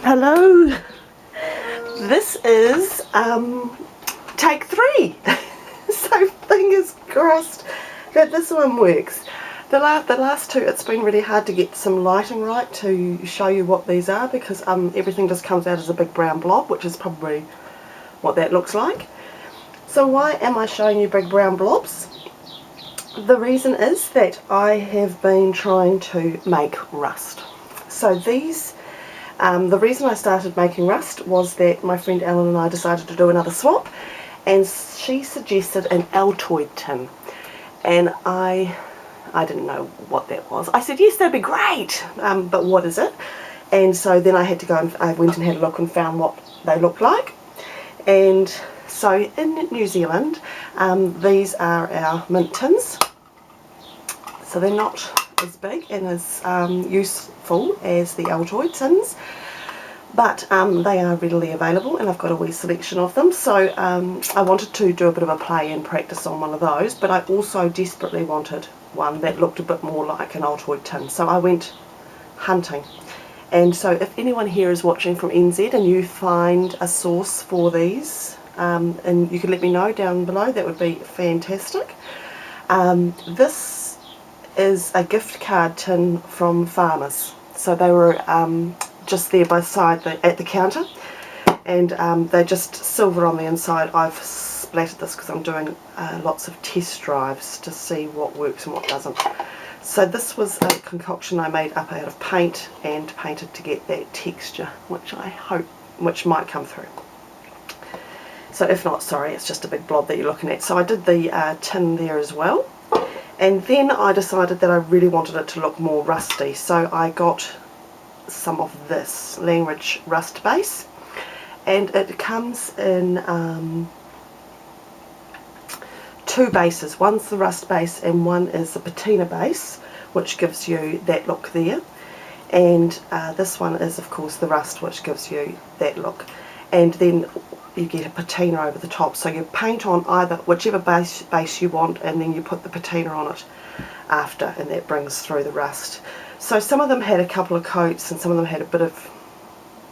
Hello. This is take 3. So fingers crossed that this one works. The last two, it's been really hard to get some lighting right to show you what these are, because everything just comes out as a big brown blob, which is probably what that looks like. So why am I showing you big brown blobs? The reason is that I have been trying to make rust. So these, the reason I started making rust was that my friend Ellen and I decided to do another swap, and she suggested an Altoid tin, and I didn't know what that was. I said, yes, that'd be great, but what is it? And so then I had to go and I went and had a look and found what they looked like. And so in New Zealand, these are our mint tins. So they're not as big and as useful as the Altoid tins, but they are readily available, and I've got a wee selection of them. So I wanted to do a bit of a play and practice on one of those, but I also desperately wanted one that looked a bit more like an Altoid tin. So I went hunting. And so if anyone here is watching from NZ and you find a source for these, and you could let me know down below, that would be fantastic. This is a gift card tin from farmers. So they were just there by side at the counter, and they're just silver on the inside. I've splattered this because I'm doing lots of test drives to see what works and what doesn't. So this was a concoction I made up out of paint and painted to get that texture, which I hope, which might come through. So if not, sorry, it's just a big blob that you're looking at. So I did the tin there as well. And then I decided that I really wanted it to look more rusty. So I got some of this Langridge Rust base. And it comes in 2 bases. One's the rust base and one is the patina base, which gives you that look there. And this one is, of course, the rust, which gives you that look. And then you get a patina over the top. So you paint on either, whichever base you want, and then you put the patina on it after, and that brings through the rust. So some of them had a couple of coats, and some of them had a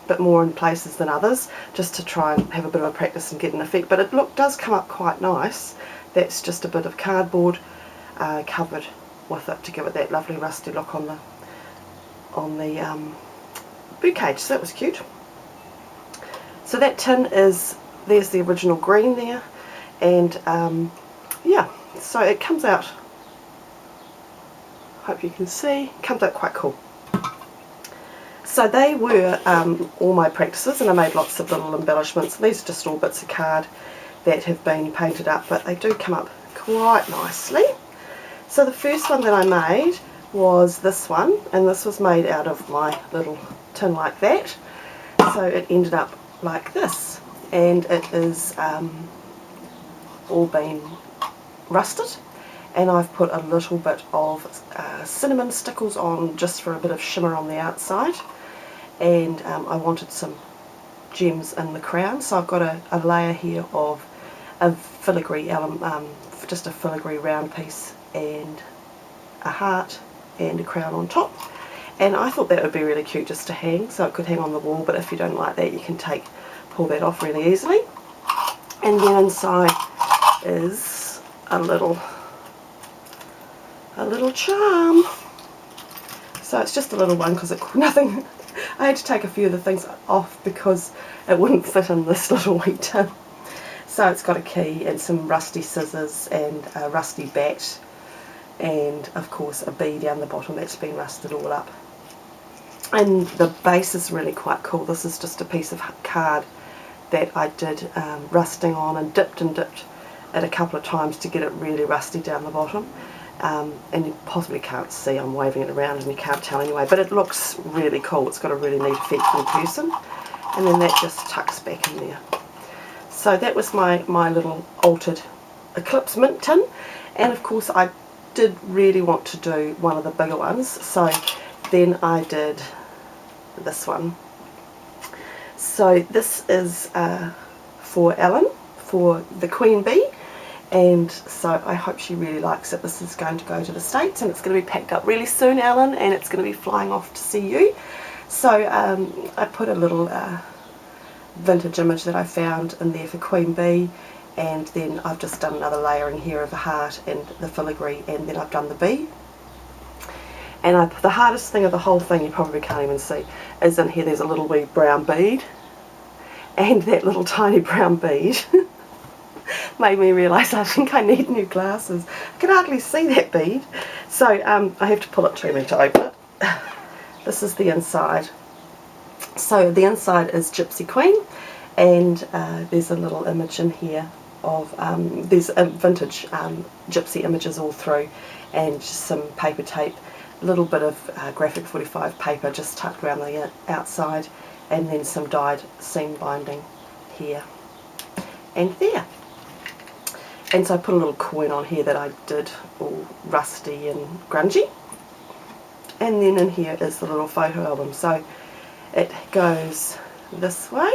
bit more in places than others, just to try and have a bit of a practice and get an effect. But it does come up quite nice. That's just a bit of cardboard covered with it to give it that lovely rusty look on the boot cage. So that was cute. So that tin is, there's the original green there, and yeah, so it comes out, hope you can see, comes out quite cool. So they were all my practices, and I made lots of little embellishments. These are just all bits of card that have been painted up, but they do come up quite nicely. So the first one that I made was this one, and this was made out of my little tin like that. So it ended up like this, and it is all been rusted, and I've put a little bit of cinnamon stickles on just for a bit of shimmer on the outside, and I wanted some gems in the crown, so I've got a layer here of a filigree, just a filigree round piece and a heart and a crown on top. And I thought that would be really cute just to hang, so it could hang on the wall, but if you don't like that, you can pull that off really easily. And then inside is a little charm. So it's just a little one, because nothing. I had to take a few of the things off because it wouldn't fit in this little wee tin. So it's got a key and some rusty scissors and a rusty bat, and of course a bee down the bottom that's been rusted all up. And the base is really quite cool. This is just a piece of card that I did rusting on, and dipped it a couple of times to get it really rusty down the bottom. And you possibly can't see, I'm waving it around and you can't tell anyway, but it looks really cool. It's got a really neat effect in person, and then that just tucks back in there. So that was my little altered Eclipse mint tin, and of course I did really want to do one of the bigger ones, so then I did this one. So this is for Ellen, for the queen bee, and so I hope she really likes it. This is going to go to the States, and it's going to be packed up really soon, Ellen, and it's going to be flying off to see you. So I put a little vintage image that I found in there for Queen Bee, and then I've just done another layering here of the heart and the filigree, and then I've done the bee. And the hardest thing of the whole thing, you probably can't even see, is in here there's a little wee brown bead, and that little tiny brown bead made me realise I think I need new glasses. I can hardly see that bead, so I have to pull it to me to open it. This is the inside. So the inside is Gypsy Queen, and there's a little image in here of, there's vintage gypsy images all through, and just some paper tape, a little bit of graphic 45 paper just tucked around the outside, and then some dyed seam binding here and there. And so I put a little coin on here that I did all rusty and grungy. And then in here is the little photo album. So it goes this way,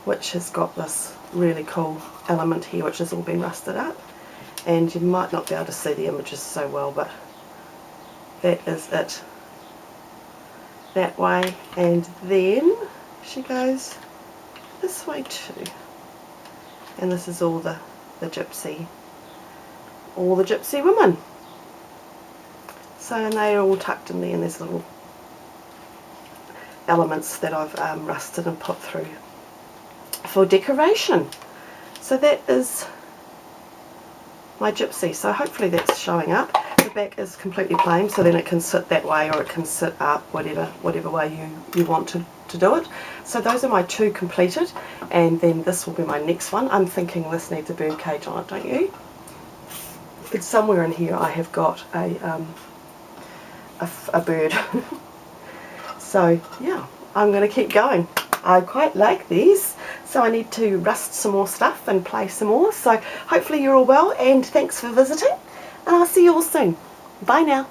which has got this really cool element here which has all been rusted up. And you might not be able to see the images so well, but that is it that way. And then she goes this way too. And this is all the gypsy women. So, and they are all tucked in there, and there's little elements that I've rusted and put through for decoration. So that is my gypsy. So hopefully that's showing up. The back is completely plain, so then it can sit that way or it can sit up, whatever way you want to do it. So those are my two completed, and then this will be my next one. I'm thinking this needs a bird cage on it, don't you? It's somewhere in here I have got a bird. So yeah, I'm going to keep going. I quite like these, so I need to rust some more stuff and play some more. So hopefully you're all well, and thanks for visiting, and I'll see you all soon. Bye now.